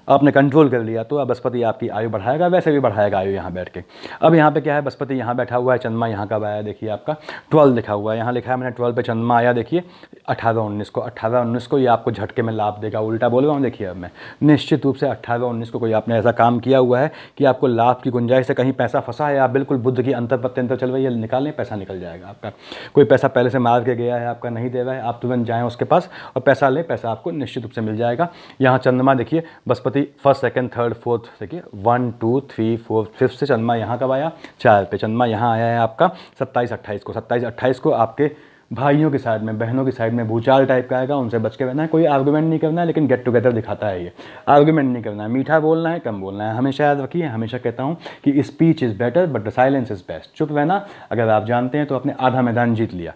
Speaker 1: आपने कंट्रोल कर लिया, तो अब बृहस्पति आपकी आयु बढ़ाएगा, वैसे भी बढ़ाएगा आयु यहाँ बैठ के। अब यहाँ पे क्या है, बृहस्पति यहाँ बैठा हुआ है, चंद्रमा यहाँ कब आया देखिए, आपका 12 लिखा हुआ है, यहाँ लिखा है मैंने 12 पे चंद्रमा आया। देखिए 18-19 को, 18-19 को ये आपको झटके में लाभ देगा। उल्टा बोल रहा हूँ, देखिए अब मैं निश्चित रूप से 18-19 को कोई आपने ऐसा काम किया हुआ है कि आपको लाभ की गुंजाइश से कहीं पैसा फंसा है, आप बिल्कुल बुद्ध की अंतर प्रत्यंतर चल रही है, निकालें पैसा निकल जाएगा आपका। कोई पैसा पहले से मार के गया है, आपका नहीं दे रहा है, आप तुरंत जाएँ उसके पास और पैसा लें, पैसा आपको निश्चित रूप से मिल जाएगा। यहाँ चंद्रमा देखिए Brihaspati 1st 2nd 3rd 4th देखिए 1 2 3 4 5 से चंद्रमा यहाँ कब आया, 4 पे चंद्रमा यहाँ आया है आपका 27-28 को। 27-28 को आपके भाइयों की साइड में, बहनों की साइड में भूचाल टाइप का आएगा, उनसे बच के रहना है। कोई आर्गुमेंट नहीं करना है, लेकिन गेट टुगेदर दिखाता है ये। आर्गुमेंट नहीं करना है, मीठा बोलना है, कम बोलना है। हमेशा याद रखिए, हमेशा कहता हूँ कि speech is better but the silence is best. चुप रहना अगर आप जानते हैं तो आपने आधा मैदान जीत लिया।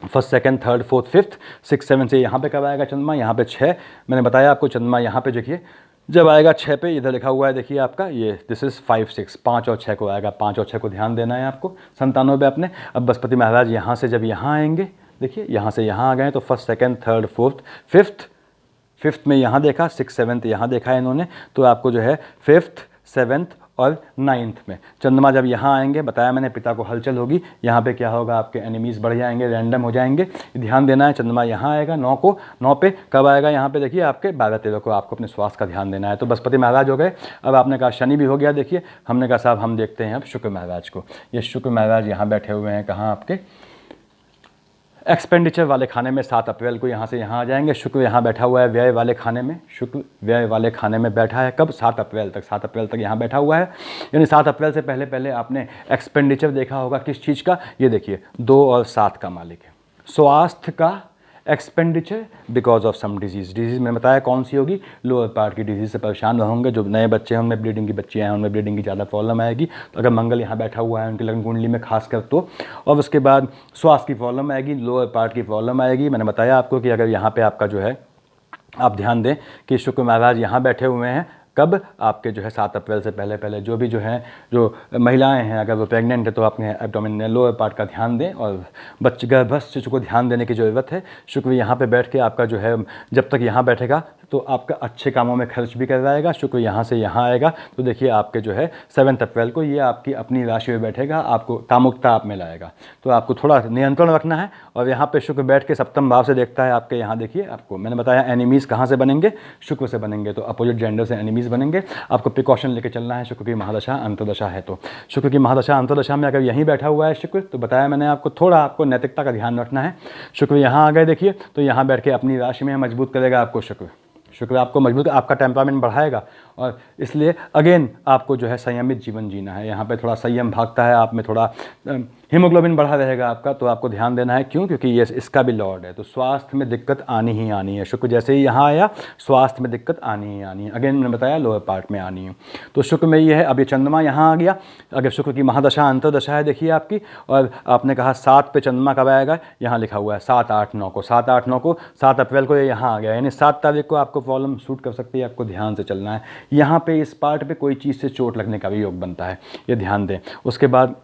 Speaker 1: 1st 2nd 3rd 4th 5th 6 7 से यहाँ पे कब आएगा चंद्रमा, यहाँ पे 6 मैंने बताया आपको। चंद्रमा यहाँ पे देखिए जब आएगा 6 पे, इधर लिखा हुआ है देखिए आपका ये दिस इज़ 5 6, 5 और 6 को आएगा। 5 और 6 को ध्यान देना है आपको संतानों पे अपने। अब बृहस्पति महाराज यहाँ से जब यहाँ आएंगे, देखिए यहाँ से यहाँ आ गए, तो 1st 2nd 3rd 4th 5th में यहाँ देखा, 6 7th यहाँ देखा है इन्होंने, तो आपको जो है 5th 7th और 9th में चंद्रमा जब यहाँ आएंगे, बताया मैंने पिता को हलचल होगी। यहाँ पे क्या होगा, आपके एनिमीज़ बढ़ जाएंगे, रैंडम हो जाएंगे। ध्यान देना है, चंद्रमा यहाँ आएगा 9 को, 9 पे कब आएगा, यहाँ पे देखिए आपके 12-13 को। आपको अपने स्वास्थ्य का ध्यान देना है। तो बृहस्पति महाराज हो गए। अब आपने कहा शनि भी हो गया, देखिए हमने कहा साहब हम देखते हैं अब शुक्र महाराज को। ये शुक्र महाराज यहाँ बैठे हुए हैं कहाँ, आपके एक्सपेंडिचर वाले खाने में। 7 अप्रैल को यहाँ से यहाँ आ जाएंगे। शुक्र यहाँ बैठा हुआ है व्यय वाले खाने में, शुक्र व्यय वाले खाने में बैठा है कब, 7 अप्रैल तक। 7 अप्रैल तक यहाँ बैठा हुआ है, यानी 7 अप्रैल से पहले पहले आपने एक्सपेंडिचर देखा होगा किस चीज़ का। ये देखिए 2 और 7 का मालिक है, स्वास्थ्य का expenditure because of some disease. Disease मैंने बताया कौन सी होगी, लोअर पार्ट की डिजीज़ से परेशान होंगे। जो नए बच्चे हैं उनमें ब्लीडिंग की बच्चियाँ हैं, उनमें ब्लीडिंग की ज़्यादा प्रॉब्लम आएगी। तो अगर मंगल यहाँ बैठा हुआ है उनकी लग्न कुंडली में खासकर तो, और उसके बाद स्वास्थ्य की प्रॉब्लम आएगी, लोअर पार्ट की प्रॉब्लम आएगी। मैंने बताया आपको कि अगर यहाँ पर आपका जो है, आप ध्यान दें कि शुक्र महाराज यहाँ बैठे हुए हैं कब? आपके जो है 7 अप्रैल से पहले पहले। जो भी जो है जो महिलाएं हैं अगर वो प्रेग्नेंट है तो अपने एब्डोमेन लोअर पार्ट का ध्यान दें और बच्चे गर्भस्थ शिशु को ध्यान देने की ज़रूरत है। शुक्र यहाँ पे बैठ के आपका जो है जब तक यहाँ बैठेगा तो आपका अच्छे कामों में खर्च भी करवाएगा। शुक्र यहाँ से यहाँ आएगा तो देखिए आपके जो है 7 अप्रैल को ये आपकी अपनी राशि में बैठेगा, आपको कामुकता आप में लाएगा। तो आपको थोड़ा नियंत्रण रखना है। और यहाँ पे शुक्र बैठ के सप्तम भाव से देखता है आपके, यहाँ देखिए आपको मैंने बताया एनिमीज़ कहाँ से बनेंगे? शुक्र से बनेंगे। तो अपोजिट जेंडर से एनिमीज़ बनेंगे। आपको प्रिकॉशन लेके चलना है। शुक्र की महादशा अंतर्दशा है तो शुक्र की महादशा अंतर्दशा में अगर यहीं बैठा हुआ है शुक्र, तो बताया मैंने आपको थोड़ा आपको नैतिकता का ध्यान रखना है। शुक्र यहाँ आ गए देखिए, तो यहाँ बैठ के अपनी राशि में मजबूत करेगा आपको शुक्र। शुक्र आपको मजबूत, आपका टेम्परामेंट बढ़ाएगा और इसलिए अगेन आपको जो है संयमित जीवन जीना है। यहाँ पे थोड़ा संयम भागता है आप में, थोड़ा हीमोग्लोबिन बढ़ा रहेगा आपका, तो आपको ध्यान देना है। क्यों? क्योंकि ये इसका भी लॉर्ड है, तो स्वास्थ्य में दिक्कत आनी ही आनी है। शुक्र जैसे ही यहाँ आया स्वास्थ्य में दिक्कत आनी ही आनी है। अगेन मैंने बताया लोअर पार्ट में आनी है। तो शुक्र में ये है। अब ये चंद्रमा यहाँ आ गया। अगर शुक्र की महादशा अंतर्दशा है देखिए आपकी, और आपने कहा 7 पे चंद्रमा कब आएगा? यहाँ लिखा हुआ है 7, 8, 9 को। 7, 8, 9 को, 7 अप्रैल को ये यहाँ आ गया, यानी 7 तारीख को आपको प्रॉब्लम सूट कर सकती है। आपको ध्यान से चलना है। यहाँ पे इस पार्ट पे कोई चीज़ से चोट लगने का भी योग बनता है, ये ध्यान दें। उसके बाद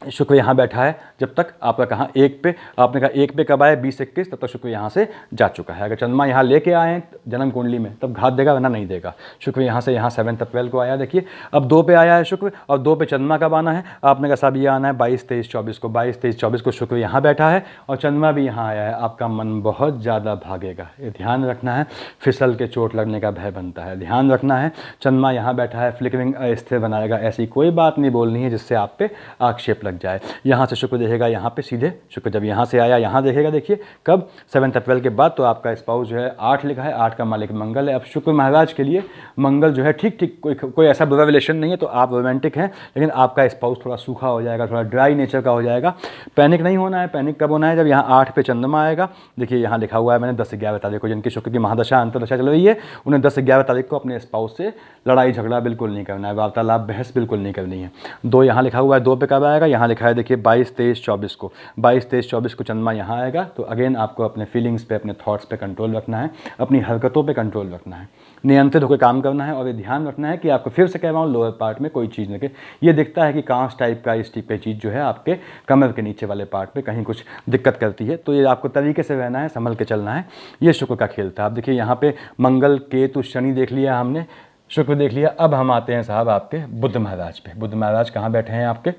Speaker 1: शुक्र यहाँ बैठा है जब तक आपका कहाँ 1 पे, आपने कहा 1 पे कब आए? 20-21, तब तक शुक्र यहाँ से जा चुका है। अगर चंद्रमा यहाँ लेके आए हैं जन्म कुंडली में तब घात देगा, वरना नहीं देगा। शुक्र यहाँ से यहाँ 7 अप्रैल को आया देखिए। अब 2 पे आया है शुक्र, और 2 पे चंद्रमा कब आना है? आपने कहा साहब ये आना है 22, 23, 24 को। 22, 23, 24 को शुक्र यहाँ बैठा है और चंद्रमा भी यहाँ आया है। आपका मन बहुत ज़्यादा भागेगा, ये ध्यान रखना है। फिसल के चोट लगने का भय बनता है, ध्यान रखना है। चंद्रमा यहाँ बैठा है, फ्लिकरिंग अस्थिर बनाएगा। ऐसी कोई बात नहीं बोलनी है जिससे आप पे आक्षेप लग जाए। यहाँ से शुक्र देखेगा यहाँ पे सीधे। शुक्र जब यहाँ से आया यहाँ देखेगा देखिए कब? 7 अप्रैल के बाद। तो आपका स्पाउस जो है 8 लिखा है, 8 का मालिक मंगल है। अब शुक्र महाराज के लिए मंगल जो है ठीक ठीक, कोई ऐसा बुरा रिलेशन नहीं है, तो आप रोमांटिक हैं, लेकिन आपका स्पाउस थोड़ा सूखा हो जाएगा, थोड़ा ड्राई नेचर का हो जाएगा। पैनिक नहीं होना है। पैनिक कब होना है? जब यहाँ 8 पे चंद्रमा आएगा। देखिए यहाँ लिखा हुआ है मैंने 10-11 तारीख को, जिनकी शुक्र की महादशा अंतर्दशा चल रही है, उन्हें 10-11 तारीख को अपने स्पाउस से लड़ाई झगड़ा बिल्कुल नहीं करना है, वार्तालाप बहस बिल्कुल नहीं करनी है। 2 यहाँ लिखा हुआ है, 2 पे कब आएगा? यहाँ लिखा है देखिए 22, 23, 24 को। 22, 23, 24 को चंद्रमा यहाँ आएगा। तो अगेन आपको अपने फीलिंग्स पे, अपने थॉट्स पे कंट्रोल रखना है, अपनी हरकतों पे कंट्रोल रखना है, नियंत्रित होकर काम करना है। और ये ध्यान रखना है कि आपको फिर से कह रहा हूँ लोअर पार्ट में कोई चीज़ लगे। ये दिखता है कि कांच टाइप का इस टाइप की चीज़ जो है आपके कमर के नीचे वाले पार्ट पे कहीं कुछ दिक्कत करती है, तो ये आपको तरीके से रहना है, संभल के चलना है। ये शुक्र का खेल था। अब देखिए यहाँ पे मंगल, केतु, शनि देख लिया हमने, शुक्र देख लिया। अब हम आते हैं साहब आपके बुध महाराज पे। बुध महाराज कहाँ बैठे हैं आपके?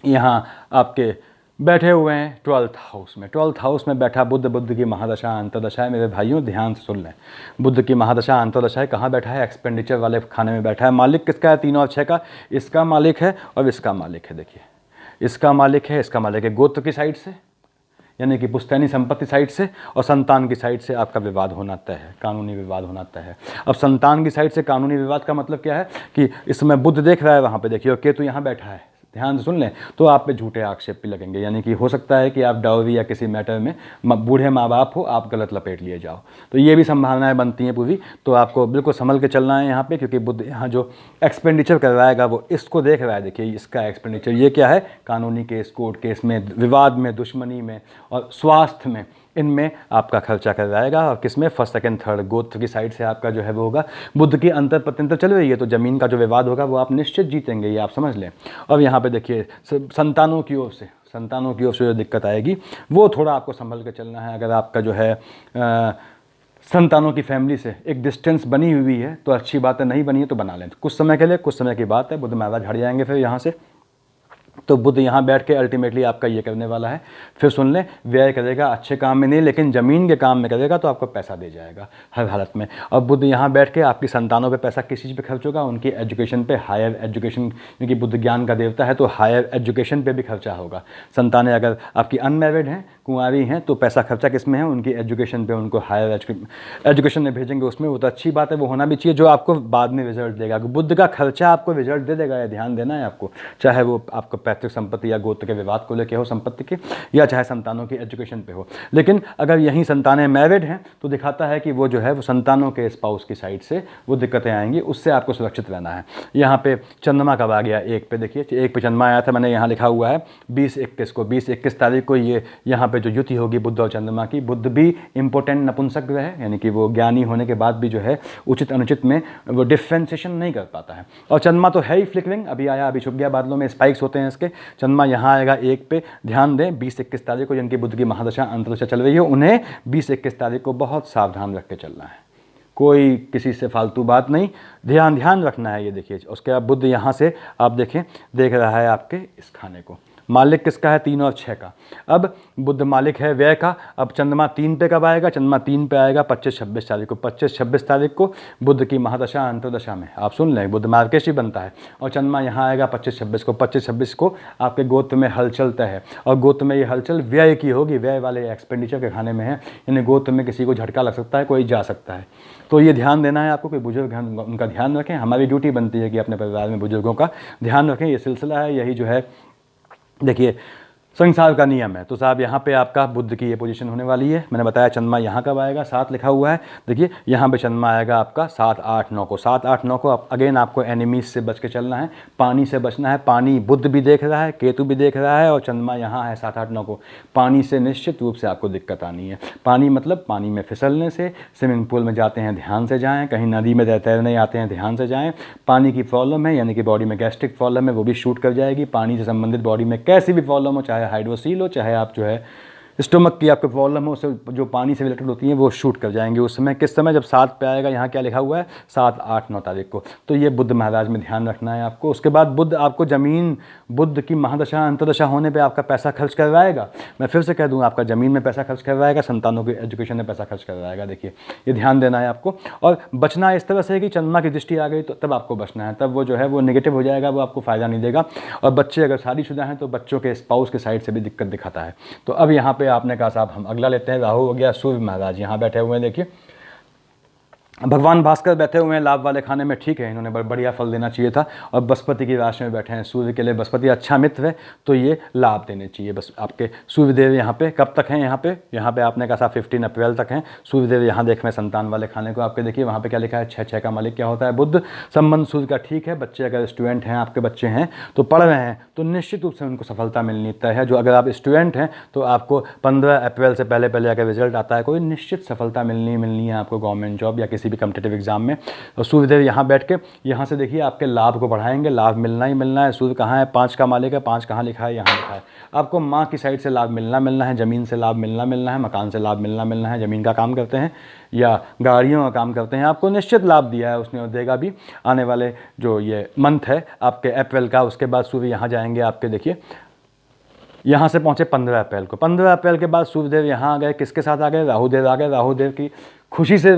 Speaker 1: यहाँ आपके बैठे हुए हैं 12th हाउस में। 12th हाउस में बैठा बुध, बुध की महादशा अंतर्दशा है। मेरे भाइयों ध्यान से सुन लें, बुध की महादशा अंतर्दशा है। कहाँ बैठा है? एक्सपेंडिचर वाले खाने में बैठा है। मालिक किसका है? 3 और 6 का। इसका मालिक है और इसका मालिक है। देखिए इसका मालिक है, इसका मालिक है। गोत्र की साइड से यानी कि पुश्तैनी संपत्ति साइड से, और संतान की साइड से आपका विवाद होना तय है, कानूनी विवाद होना तय है। अब संतान की साइड से कानूनी विवाद का मतलब क्या है कि इसमें बुध देख रहा है वहाँ पे देखिए, और केतु यहाँ बैठा है, ध्यान से सुन लें, तो आप पे झूठे आक्षेप भी लगेंगे। यानी कि हो सकता है कि आप डाउरी या किसी मैटर में बूढ़े माँ बाप हो, आप गलत लपेट लिए जाओ, तो ये भी संभावनाएं बनती हैं पूरी। तो आपको बिल्कुल संभल के चलना है यहाँ पे, क्योंकि बुध यहाँ जो एक्सपेंडिचर करवाएगा वो इसको देख रहा है। देखिए इसका एक्सपेंडिचर ये क्या है? कानूनी केस, कोर्ट केस में, विवाद में, दुश्मनी में और स्वास्थ्य में, इनमें आपका खर्चा करवाएगा। और किसमें? फर्स्ट, सेकंड, थर्ड गोत्र की साइड से आपका जो है वो होगा। बुध की अंतर प्रत्यंतर चल रही है, तो ज़मीन का जो विवाद होगा वो आप निश्चित जीतेंगे, ये आप समझ लें। अब यहाँ पे देखिए संतानों की ओर से, संतानों की ओर से जो दिक्कत आएगी वो थोड़ा आपको संभल के चलना है। अगर आपका जो है संतानों की फैमिली से एक डिस्टेंस बनी हुई है तो अच्छी बात है, नहीं बनी है तो बना लें कुछ समय के लिए, कुछ समय की बात है। बुध महाराज हट जाएंगे फिर यहाँ से। तो बुध यहाँ बैठ के अल्टीमेटली आपका ये करने वाला है, फिर सुन लें, व्यय करेगा अच्छे काम में नहीं, लेकिन ज़मीन के काम में करेगा तो आपको पैसा दे जाएगा हर हालत में। और बुध यहाँ बैठ के आपकी संतानों पे पैसा किस चीज़ पे खर्च होगा? उनकी एजुकेशन पे, हायर एजुकेशन, क्योंकि बुध ज्ञान का देवता है तो हायर एजुकेशन पे भी खर्चा होगा। संतानें अगर आपकी अनमैरिड हैं, कुंवारी हैं, तो पैसा खर्चा किस में है? उनकी एजुकेशन पे, उनको हायर एजुकेशन में भेजेंगे उसमें, वो तो अच्छी बात है, वो होना भी चाहिए, जो आपको बाद में रिजल्ट देगा। बुध का खर्चा आपको रिजल्ट दे देगा, ये ध्यान देना है आपको, चाहे वो आपको पैतृक संपत्ति या गोत्र के विवाद को लेके हो संपत्ति के, या चाहे संतानों की एजुकेशन पे हो। लेकिन अगर यही संतानें मैरिड हैं तो दिखाता है कि वो जो है वो संतानों के स्पाउस की साइड से वो दिक्कतें आएंगी, उससे आपको सुरक्षित रहना है। यहाँ पे चंद्रमा कब आ गया? 1 पे देखिए, 1 पे चंद्रमा आया था, मैंने यहाँ लिखा हुआ है 20-21 को। 20-21 तारीख को ये यहाँ पे जो युति होगी बुध और चंद्रमा की, बुध भी इंपॉर्टेंट नपुंसक ग्रह है, यानी कि वो ज्ञानी होने के बाद भी जो है उचित अनुचित में वो डिफ्रेंसिएशन नहीं कर पाता है। और चंद्रमा तो है ही फ्लिकरिंग, अभी आया अभी छुप गया, बादलों में स्पाइक्स होते हैं इसके। चंद्रमा यहाँ आएगा 1 पे, ध्यान दें 20-21 तारीख को जिनकी बुध की महादशा अंतर्दशा चल रही है उन्हें 20-21 तारीख को बहुत सावधान रख के चलना है, कोई किसी से फालतू बात नहीं, ध्यान रखना है। ये देखिए, उसके बाद बुध यहाँ से आप देखें देख रहा है आपके इस खाने को, मालिक किसका है 3 और 6 का। अब बुध मालिक है व्यय का। अब चंद्रमा 3 पे कब आएगा, चंद्रमा 3 पे आएगा 25-26 तारीख को। 25-26 तारीख को बुध की महादशा अंतर्दशा में, आप सुन लें, बुध मार्केशी बनता है और चंद्रमा यहाँ आएगा 25-26 को। 25-26 को आपके गोत्र में हलचल तय है और गोत्र में ये हलचल व्यय की होगी, व्यय वाले एक्सपेंडिचर के खाने में है, यानी गोत्र में किसी को झटका लग सकता है, कोई जा सकता है। तो ये ध्यान देना है आपको, कोई बुजुर्ग हैं उनका ध्यान रखें। हमारी ड्यूटी बनती है कि अपने परिवार में बुजुर्गों का ध्यान रखें, ये सिलसिला है, यही जो है देखिए संसार का नियम है। तो साहब यहाँ पे आपका बुध की ये पोजीशन होने वाली है। मैंने बताया चंद्रमा यहाँ कब आएगा, 7 लिखा हुआ है, देखिए यहाँ पे चंद्रमा आएगा आपका 7, 8, 9 को। 7, 8, 9 को अगेन आपको एनिमीज से बच के चलना है, पानी से बचना है। पानी बुध भी देख रहा है, केतु भी देख रहा है और चंद्रमा यहाँ है 7, 8, 9 को। पानी से निश्चित रूप से आपको दिक्कत आनी है। पानी मतलब पानी में फिसलने से, स्विमिंग पूल में जाते हैं ध्यान से जाएँ, कहीं नदी में तैरने आते हैं ध्यान से जाएँ। पानी की प्रॉब्लम है, यानी कि बॉडी में गैस्ट्रिक प्रॉब्लम है, वो भी शूट कर जाएगी। पानी से संबंधित बॉडी में कैसी भी प्रॉब्लम हो, चाहे हाइड्रोसील हो, चाहे आप जो है स्टोमक की आपको प्रॉब्लम हो, उससे जो पानी से रिलेटेड होती हैं वो शूट कर जाएंगे उस समय। किस समय, जब 7 पे आएगा, यहाँ क्या लिखा हुआ है 7, 8, 9 तारीख को। तो ये बुध महाराज में ध्यान रखना है आपको। उसके बाद बुध आपको ज़मीन, बुध की महादशा अंतर्दशा होने पे आपका पैसा खर्च करवाएगा। मैं फिर से कह दूँ, आपका ज़मीन में पैसा खर्च करवाएगा, संतानों के एजुकेशन में पैसा खर्च करवाएगा। देखिए ये ध्यान देना है आपको। और बचना इस तरह से कि चंद्रमा की दृष्टि आ गई तो तब आपको बचना है, तब वो जो है वो नेगेटिव हो जाएगा, वो आपको फ़ायदा नहीं देगा। और बच्चे अगर शादीशुदा हैं तो बच्चों के स्पाउस के साइड से भी दिक्कत दिखाता है। तो अब यहाँ पे आपने कहा साहब हम अगला लेते हैं। राहु हो गया, सूर्य महाराज यहाँ बैठे हुए हैं, देखिए भगवान भास्कर बैठे हुए हैं लाभ वाले खाने में, ठीक है, इन्होंने बढ़िया फल देना चाहिए था। और बृहस्पति की राशि में बैठे हैं, सूर्य के लिए बृहस्पति अच्छा मित्र है, तो ये लाभ देने चाहिए। बस आपके सूर्यदेव यहाँ पे कब तक हैं, यहाँ पे आपने कहा 15 अप्रैल तक हैं सूर्यदेव। यहाँ देख रहे हैं संतान वाले खाने को आपके, देखिए वहाँ पे क्या लिखा है 6 का मालिक क्या होता है बुध। संबंध सूर्य का ठीक है। बच्चे अगर स्टूडेंट हैं, आपके बच्चे हैं तो पढ़ रहे हैं तो निश्चित रूप से उनको सफलता मिलनी तय है। जो अगर आप स्टूडेंट हैं तो आपको 15 अप्रैल से पहले अगर रिजल्ट आता है कोई, निश्चित सफलता मिलनी है आपको, गवर्नमेंट जॉब या किसी भी कॉम्पिटिटिव एग्जाम में। और सूर्यदेव यहाँ बैठ के यहाँ से देखिए आपके लाभ को बढ़ाएंगे, लाभ मिलना ही मिलना है। सूर्य कहाँ है, 5 का मालिक है, 5 कहाँ लिखा है, यहाँ लिखा है। आपको माँ की साइड से लाभ मिलना है, ज़मीन से लाभ मिलना है, मकान से लाभ मिलना है। ज़मीन का काम करते हैं या गाड़ियों का काम करते हैं, आपको निश्चित लाभ दिया है उसने और देगा भी आने वाले जो ये मंथ है आपके अप्रैल का। उसके बाद सूर्य यहाँ जाएंगे आपके, देखिए यहाँ से पहुँचे 15 अप्रैल को। 15 अप्रैल के बाद सूर्यदेव यहाँ आ गए, किसके साथ आ गए, राहुदेव आ गए। राहुदेव की खुशी से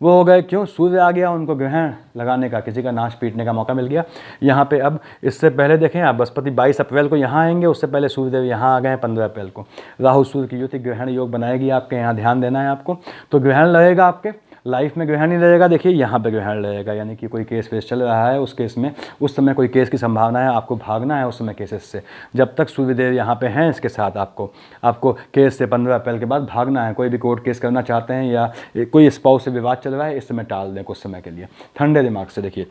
Speaker 1: वो हो गए, क्यों, सूर्य आ गया, उनको ग्रहण लगाने का, किसी का नाश पीटने का मौका मिल गया यहाँ पे। अब इससे पहले देखें आप, बृहस्पति 22 अप्रैल को यहाँ आएंगे, उससे पहले सूर्यदेव यहाँ आ गए 15 अप्रैल को। राहु सूर्य की युति ग्रहण योग बनाएगी आपके, यहाँ ध्यान देना है आपको। तो ग्रहण लगेगा आपके लाइफ में, ग्रहण ही रहेगा। देखिए यहाँ पे ग्रहण रहेगा, यानी कि कोई केस वेस चल रहा है, उस केस में उस समय कोई केस की संभावना है, आपको भागना है उस समय केसेस से। जब तक सूर्यदेव यहाँ पे हैं इसके साथ आपको केस से 15 अप्रैल के बाद भागना है। कोई भी कोर्ट केस करना चाहते हैं या कोई स्पाउस से विवाद चल रहा है, इस समय टाल दें कुछ समय के लिए, ठंडे दिमाग से। देखिए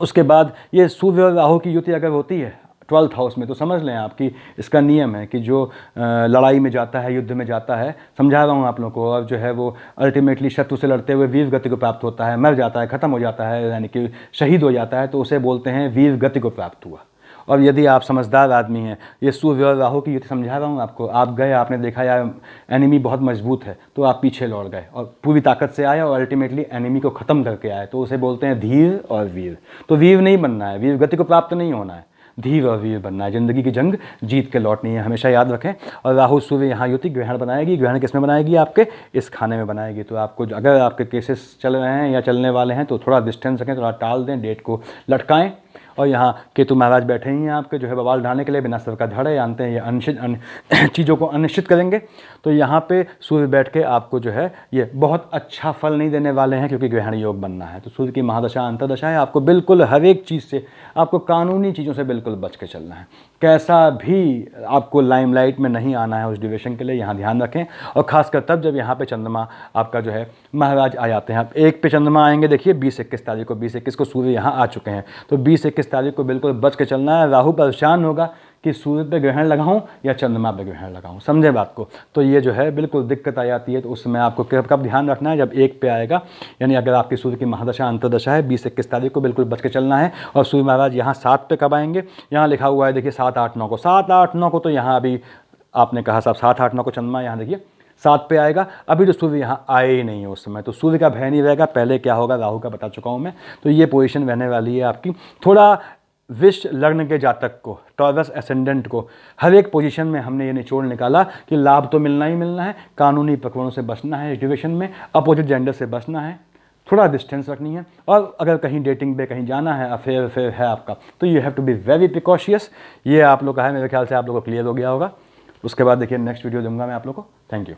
Speaker 1: उसके बाद ये सूर्य और राहु की युति अगर होती है 12th हाउस में, तो समझ लें आपकी इसका नियम है कि जो लड़ाई में जाता है, युद्ध में जाता है, समझा रहा हूँ आप लोगों को, और जो है वो अल्टीमेटली शत्रु से लड़ते हुए वीर गति को प्राप्त होता है, मर जाता है, ख़त्म हो जाता है, यानी कि शहीद हो जाता है, तो उसे बोलते हैं वीर गति को प्राप्त हुआ। और यदि आप समझदार आदमी हैं, ये सूर्य और राहु की युति समझा रहा हूँ आपको, आप गए, आपने देखा यार एनिमी बहुत मजबूत है, तो आप पीछे लौट गए और पूरी ताकत से आए और अल्टीमेटली एनिमी को ख़त्म करके आए, तो उसे बोलते हैं धीर और वीर। तो वीर नहीं बनना है, वीर गति को प्राप्त नहीं होना है, धीर और वीर बनना है। ज़िंदगी की जंग जीत के लौटनी है, हमेशा याद रखें। और राहु सूर्य यहाँ युति ग्रहण बनाएगी। ग्रहण किस में बनाएगी, आपके इस खाने में बनाएगी। तो आपको अगर आपके केसेस चल रहे हैं या चलने वाले हैं तो थोड़ा डिस्टेंस रखें, थोड़ा टाल दें, डेट को लटकाएं। और यहाँ केतु महाराज बैठे ही हैं आपके, जो है बवाल ढाने के लिए, बिना सर का धड़ है, जानते हैं ये अनिश्चित चीज़ों को अनिश्चित करेंगे। तो यहाँ पे सूर्य बैठ के आपको जो है ये बहुत अच्छा फल नहीं देने वाले हैं, क्योंकि ग्रहण योग बनना है। तो सूर्य की महादशा अंतर्दशा है, आपको बिल्कुल हर एक चीज़ से, आपको कानूनी चीज़ों से बिल्कुल बच के चलना है। कैसा भी आपको लाइमलाइट में नहीं आना है उस ड्यूरेशन के लिए, यहाँ ध्यान रखें। और खासकर तब जब यहाँ पे चंद्रमा आपका जो है महाराज आ जाते हैं। आप 1 पे चंद्रमा आएंगे, देखिए 20-21 तारीख को, 20-21 को सूर्य यहाँ आ चुके हैं। तो 20-21 21 तारीख को बिल्कुल बच के चलना है। राहु परेशान होगा कि सूर्य पे ग्रहण लगाऊं या चंद्रमा पे ग्रहण लगाऊं, समझे बात को। तो ये जो है बिल्कुल दिक्कत आ जाती है। तो उस समय आपको कब ध्यान रखना है, जब 1 पे आएगा, यानी अगर आपकी सूर्य की महादशा अंतर्दशा है 20-21 तारीख को बिल्कुल बच के चलना है। और सूर्य महाराज यहाँ 7 पे कब आएंगे, यहाँ लिखा हुआ है देखिए 7, 8, 9 को, 7, 8, 9 को। तो यहाँ अभी आपने कहा साहब 7, 8, 9 को चंद्रमा यहाँ देखिए 7 पे आएगा। अभी तो सूर्य यहाँ आए ही नहीं है उस समय, तो सूर्य का भय नहीं रहेगा। पहले क्या होगा राहु का बता चुका हूँ मैं। तो ये पोजीशन रहने वाली है आपकी। थोड़ा वृष लग्न के जातक को, टॉरस एसेंडेंट को, हर एक पोजीशन में हमने ये निचोड़ निकाला कि लाभ तो मिलना ही मिलना है, कानूनी प्रकरणों से बचना है, एजुकेशन में अपोजिट जेंडर से बचना है, थोड़ा डिस्टेंस रखनी है, और अगर कहीं डेटिंग पे कहीं जाना है, अफेयर है आपका, तो you have to be very precautious. ये आप लोग का है, मेरे ख्याल से आप लोग को क्लियर हो गया होगा। उसके बाद देखिए नेक्स्ट वीडियो दूंगा मैं आप लोग को। Thank you.